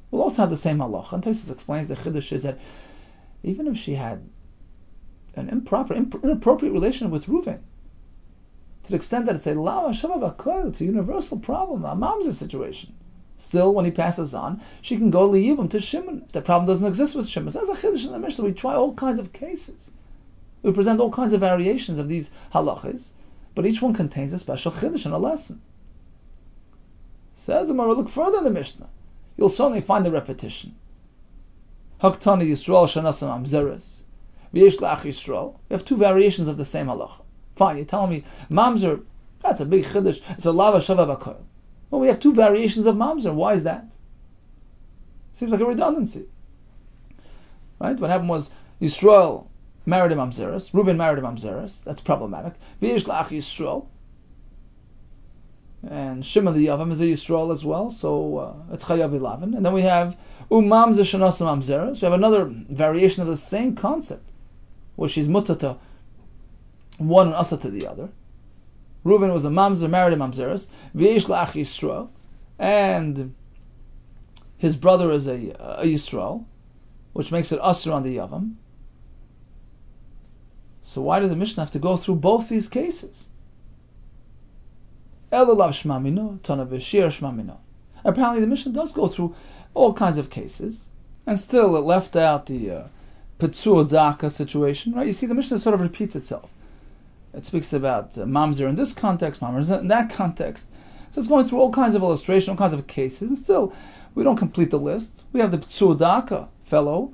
will also have the same halacha. And Tosfos explains the chiddush is that even if she had an inappropriate relation with Reuven, to the extent that it's a lava shaveh b'koil, it's a universal problem, a mamzer situation. Still, when he passes on, she can go liyibum to Shimon. If the problem doesn't exist with Shimon, so that's a chiddush in the Mishnah. We try all kinds of cases. We present all kinds of variations of these halachas, but each one contains a special chiddush and a lesson. Says the Gemara, look further in the Mishnah. You'll certainly find the repetition. Haktani Yisrael shanasam amzeres. V'yesh la'ach Yisrael. We have two variations of the same halacha. Fine, you're telling me, mamzer, that's a big chiddush. It's a lava shaveh b'koil. Well, we have two variations of mamzer. Why is that? Seems like a redundancy. Right? What happened was Yisrael married a mamzeres. Reuven married a mamzeres. That's problematic. V'yesh la'ach Yisrael. And Shimon the Yavam is a Yisrael as well, so it's Chayav 11. And then we have Mamzer Shanasa Mamzeres. We have another variation of the same concept, where she's mutter to one and asa to the other. Reuven was a Mamzer, married a Mamzeres. V'yesh la'ach Yisrael. And his brother is a Yisrael, which makes it Asr on the Yavam. So why does the Mishnah have to go through both these cases? Apparently the Mishnah does go through all kinds of cases, and still it left out the Petzur Daka situation, right? You see, the Mishnah sort of repeats itself. It speaks about Mamzer in this context, Mamzer in that context. So it's going through all kinds of illustration, all kinds of cases, and still we don't complete the list. We have the Petzur Daka fellow,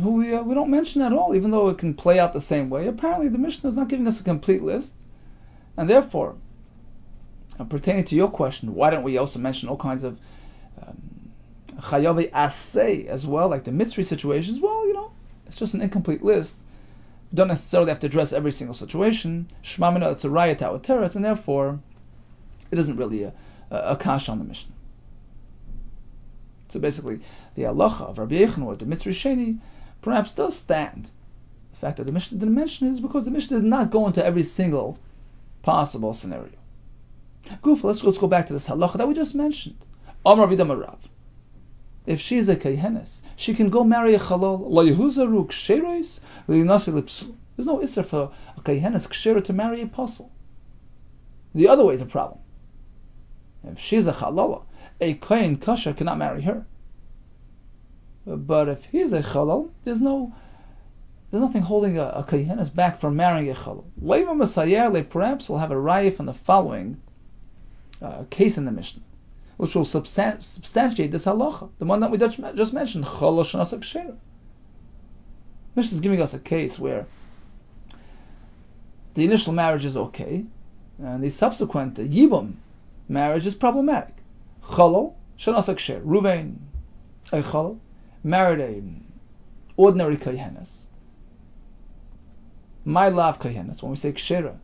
who we don't mention at all, even though it can play out the same way. Apparently the Mishnah is not giving us a complete list. And therefore, pertaining to your question, why don't we also mention all kinds of chayavi asay as well, like the mitzri situations? Well, it's just an incomplete list. We don't necessarily have to address every single situation. Shmamina, it's a raya to our teretz, and therefore, it isn't really a kash on the Mishnah. So basically, the halacha of Rabbi Yehuda or the mitzri sheni perhaps does stand. The fact that the Mishnah didn't mention it is because the Mishnah did not go into every single possible scenario. Gufa, let's go back to this halacha that we just mentioned. Amar Vidamarav. If she's a kayhenes, she can go marry a chalal. Lo yehuzaru ksheros li'nasi lipsul. There's no isser for a kayhenes kshera to marry a apostle. The other way is a problem. If she's a chalala, a kayin kasher cannot marry her. But if he's a chalal, there's nothing holding a kayhenes back from marrying a chalal. Leiva Masayele perhaps will have a raya from the following case in the Mishnah, which will substantiate this halacha, the one that we just mentioned, chalal shenasa kshera. Mishnah is giving us a case where the initial marriage is okay, and the subsequent yibum marriage is problematic. Chalal shenasa kshera. Reuven, a chalal, married a ordinary kayhenes. My love kayhenes, when we say kshera,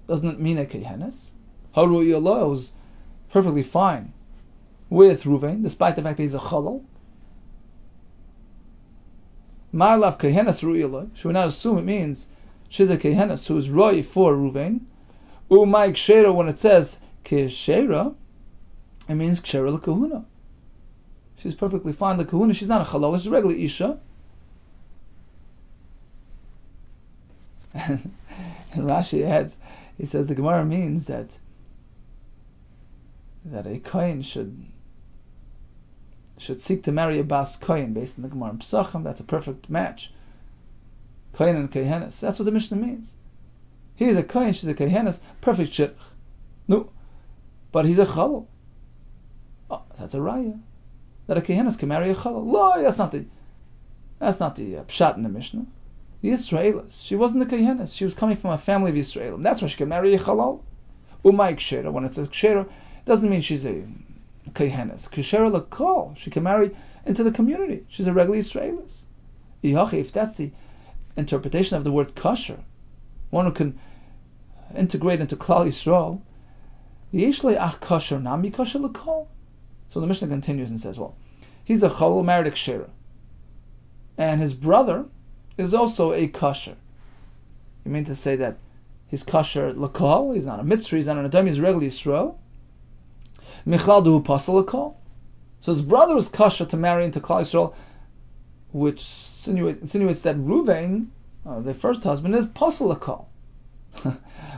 doesn't it mean a kayhenes? Haru Yallah was perfectly fine with Reuven, despite the fact that he's a chalal. My love kayhenes Ru'yallah, should we not assume it means she's a kayhenes who is roi for Reuven? My kshera, when it says kshera, it means kshera l'kahuna. She's perfectly fine l'kahuna, she's not a chalal, she's a regular isha. And Rashi adds, he says the Gemara means that a kohen should seek to marry a bas kohen based on the Gemara in Pesachim. That's a perfect match. Kohen and kohenes. That's what the Mishnah means. He's a kohen, she's a kohenes, perfect shidduch. No, but he's a chalal. Oh, that's a raya that a kohenes can marry a chalal. No, that's not the pshat in the Mishnah. The Yisraelis. She wasn't a Kehenes. She was coming from a family of Yisraelim. That's why she can marry a Chalal. Umay Kshera. When it says Kshera, it doesn't mean she's a Kehenes. Kshera Lakal. She can marry into the community. She's a regular Yisraelis. If that's the interpretation of the word kosher, one who can integrate into Klal Yisrael, Yishlei ach kosher nami kosher Lakal. So the Mishnah continues and says, well, he's a Chalal married a Kshera. And his brother is also a kosher. You mean to say that he's kosher lakal? He's not a mitzri, he's not an adam, he's a regular Yisrael. Michal duhu pasal lakal. So his brother is kosher to marry into Klal Yisrael, which insinuates that Reuven, the first husband, is pasal lakal.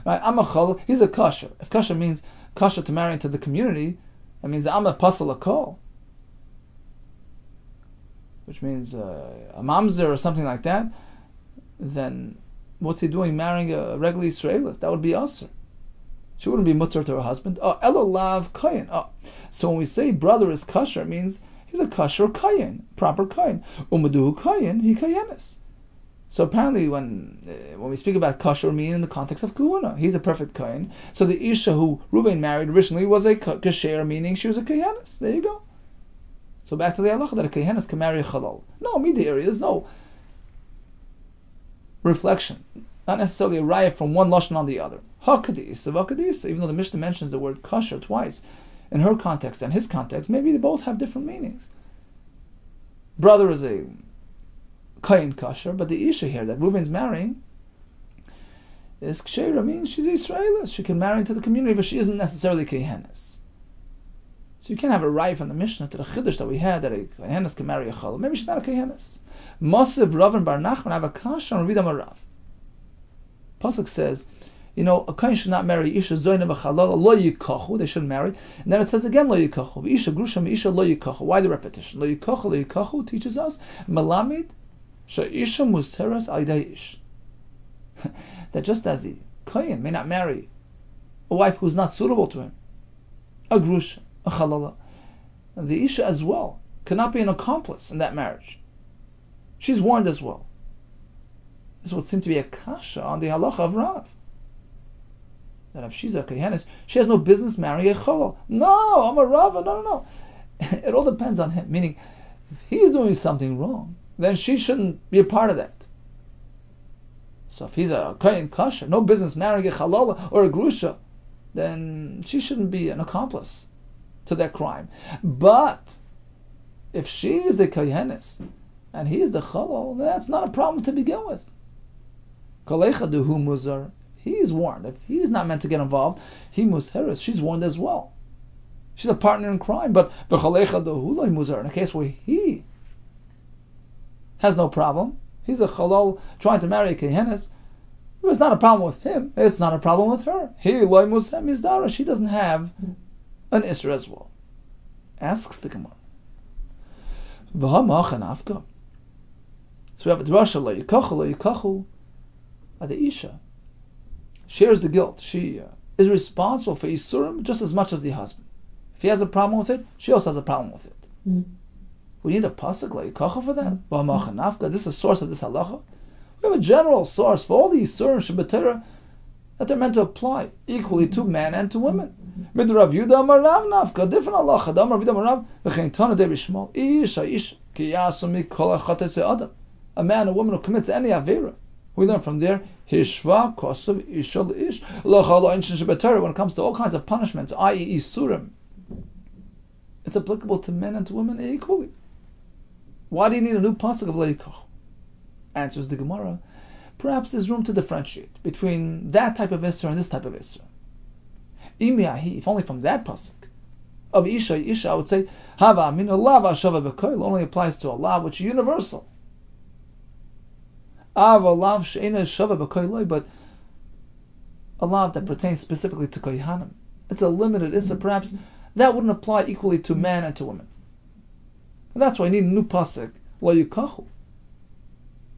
Right? I'm a chal, he's a kosher. If kosher means kosher to marry into the community, that means I'm a pasal lakal, which means a mamzer or something like that, then what's he doing marrying a regular Israelite? That would be aser. She wouldn't be mutter to her husband. Oh, elolav kayin. Oh, so when we say brother is kosher, it means he's a kosher kayin, proper kayin. Umaduhu kayin, he kayenis. So apparently when we speak about kosher, we mean in the context of kahuna. He's a perfect kayin. So the isha who Reuven married originally was a kasher, meaning she was a kayenis. There you go. So So back to the halacha that a kohenes can marry a chalal. No immediate, there's no reflection. Not necessarily a raya from one lashon on the other. Hakadis, even though the Mishnah mentions the word kosher twice, in her context and his context, maybe they both have different meanings. Brother is a kohen kosher, but the isha here that Reuben's marrying is ksheira, means she's Israelis. She can marry into the community, but she isn't necessarily kohenes. So you can't have a raya from the Mishnah to the chiddush that we had that a kohenes can marry a chalal. Maybe she's not a kohenes. Mosiv Rav Bar Nachman have a kasha and Ravida Marav. Pasuk says, a kohen should not marry isha zoyna v'chalal lo yikachu. They shouldn't marry. And then it says again lo yikachu. Isha grusha isha lo yikachu. Why the repetition? Lo yikachu teaches us malamid she'isha museras al yedei ish. That just as the kohen may not marry a wife who's not suitable to him, a grusha, a chalala, the isha as well cannot be an accomplice in that marriage. She's warned as well. This would seem to be a kasha on the halacha of Rav. That if she's a kohenes, she has no business marrying a chalal. No, I'm a Rav. No. It all depends on him. Meaning, if he's doing something wrong, then she shouldn't be a part of that. So if he's a kohen kasha, no business marrying a chalala or a grusha, then she shouldn't be an accomplice to that crime. But if she is the kohenes and he is the chalal, that's not a problem to begin with. Kalecha duhu muzar. He is warned. If he is not meant to get involved, he musheres. She's warned as well. She's a partner in crime. But v'chalecha duhu loy muzar. In a case where he has no problem, he's a chalal trying to marry a kohenes. If it's not a problem with him, it's not a problem with her. He loy muzar mizdara. She doesn't have an isra as well. Asks the Gemara. V'hamach and afka. So we have a drasha lo yikachu. The isha shares the guilt. She is responsible for isurim just as much as the husband. If he has a problem with it, she also has a problem with it. We need a pasuk like yikachu for that. This is a source of this halacha. We have a general source for all the isurim shabbatera that they're meant to apply equally to men and to women. Mid Rav Yehuda Marav nafka, different halacha. Rav Yehuda Marav v'chein tana de bishmal isha ki yasum mikol hachates adam. A man, a woman who commits any avera. We learn from there, Hishva kosav ishal ish lachal inshin shabbatera. When it comes to all kinds of punishments, i.e. isurim, it's applicable to men and to women equally. Why do you need a new pasuk of leikach? Answers the Gemara. Perhaps there's room to differentiate between that type of isur and this type of isur. Imiyahi, if only from that pasuk of isha, I would say hava min Allah shava b'koil only applies to Allah, which is universal. But a lav that pertains specifically to kohanim, it's a limited issa. Perhaps that wouldn't apply equally to man and to women. And that's why I need a new pasuk lo yikachu.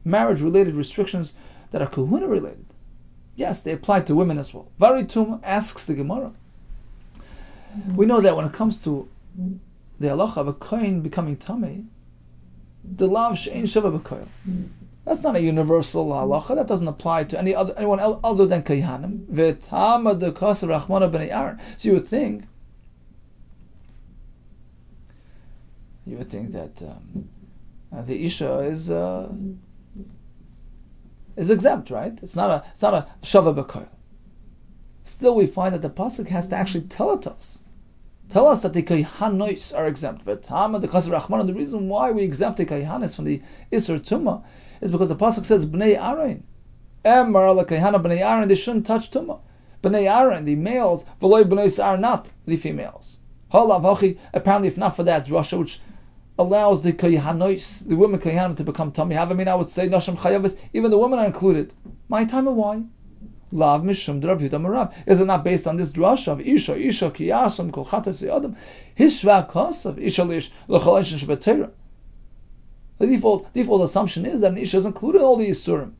Marriage-related restrictions that are kahuna-related, yes, they apply to women as well. Varituma asks the Gemara. We know that when it comes to the halacha of a kohen becoming tamei, the lav she'ein shava b'koil. That's not a universal halacha. That doesn't apply to anyone else other than kohanim. V'tama de kasa rachmana b'nei Aaron. So you would think that the isha is exempt, right? It's not a shava b'koil. Still, we find that the pasuk has to actually tell us that the kohanos are exempt. V'tama de kasa rachmana. The reason why we exempt the kohanis from the isur tumah is because the pasuk says bnei Aaron. Emar la kahana bnei Aaron, they shouldn't touch tumah. Bnei Aaron, the males, v'loy bnei Sa'ar, not the females. Halav hachi. Apparently, if not for that drasha, which allows the kohanos, the women kohanim, to become tummy. I would say nasham chayavis. Even the women are included. My time of why? Lav mishum Rav Yehuda Marav. Is it not based on this drasha of isha kiyasum kol chatas adam hishva kasav isha lish l'chalayshin shebetera? The default assumption is that an isha is included in all the isurim.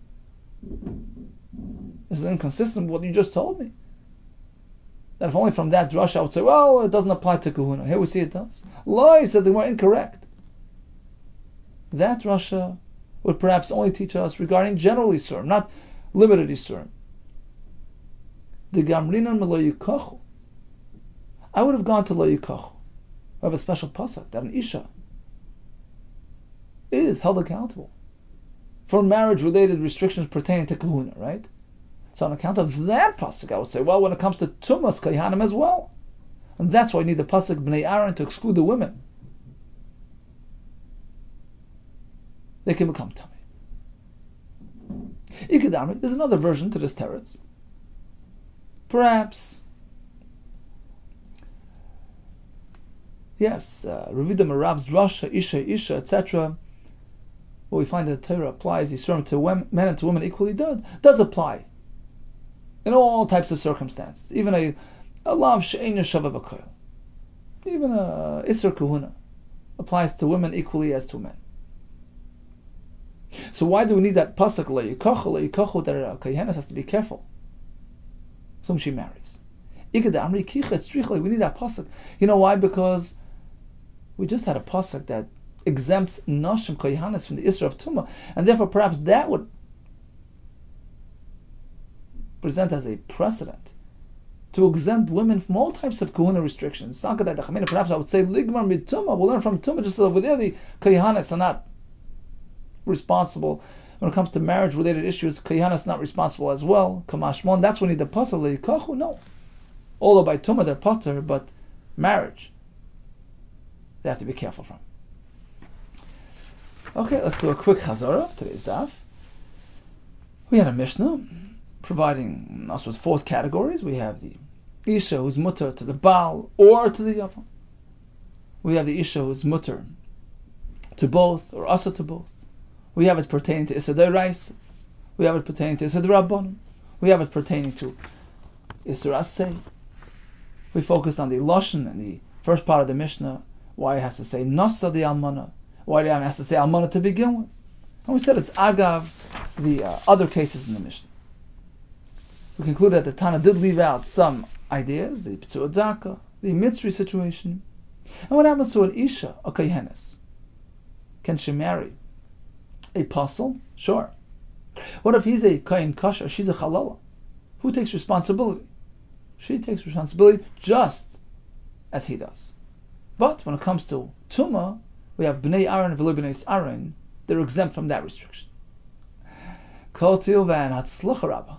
This is inconsistent with what you just told me. That if only from that drasha I would say, well, it doesn't apply to kahuna. Here we see it does. Lai says they were incorrect. That drasha would perhaps only teach us regarding general isurim, not limited isurim. The gamrinan lo yikachu. I would have gone to lo yikachu. I have a special pasuk that an isha is held accountable for marriage-related restrictions pertaining to kahuna, right? So on account of that pasuk, I would say, well, when it comes to tumas kayhanim as well, and that's why you need the pasuk b'nei Aaron to exclude the women. They can become tummy. Ikadamri, there's another version to this teretz. Perhaps, yes, Ravida Marav's drasha, isha, etc. What we find that the Torah applies Yisurim to men and to women equally does apply in all types of circumstances. Even a lav she'ein shava b'koil, even a isur kahuna applies to women equally as to men. So why do we need that pasuk le'yikachu that a kohenes has to be careful whom she marries? We need that pasuk. You know why? Because we just had a pasuk that exempts nashim kohenes from the isra of tumah, and therefore perhaps that would present as a precedent to exempt women from all types of kahuna restrictions. Perhaps I would say ligmar mid tumah. We'll learn from tumah just over there the kohenes are not responsible when it comes to marriage-related issues. Kohenes is not responsible as well. Kamashmon. That's when you need the pasuk le'yikachu. No, although by tumah they're pater, but marriage they have to be careful from. Okay, let's do a quick chazara of today's daf. We had a Mishnah providing us with 4 categories. We have the Isha who's mutter to the Baal or to the Yavam. We have the Isha who's mutter to both or asa to both. We have it pertaining to Issa Deiraisa. We have it pertaining to Issa Derabbanan. We have it pertaining to Issa Aseh. We focused on the Lashon in the first part of the Mishnah, why it has to say Nasa the Almana, why it has to say Almana to begin with. And we said it's Agav, the other cases in the Mishnah. We concluded that the Tana did leave out some ideas, the P'tzua Daka, the Mitzri situation. And what happens to an Isha, a Kohenes? Can she marry a apostle? Sure. What if he's a Kohen Kasha, she's a Chalala? Who takes responsibility? She takes responsibility just as he does. But when it comes to Tumah, we have Bnei Aaron and V'lo Bnei Aaron. They're exempt from that restriction. Kol Tov and Hatzlacha Rabbah.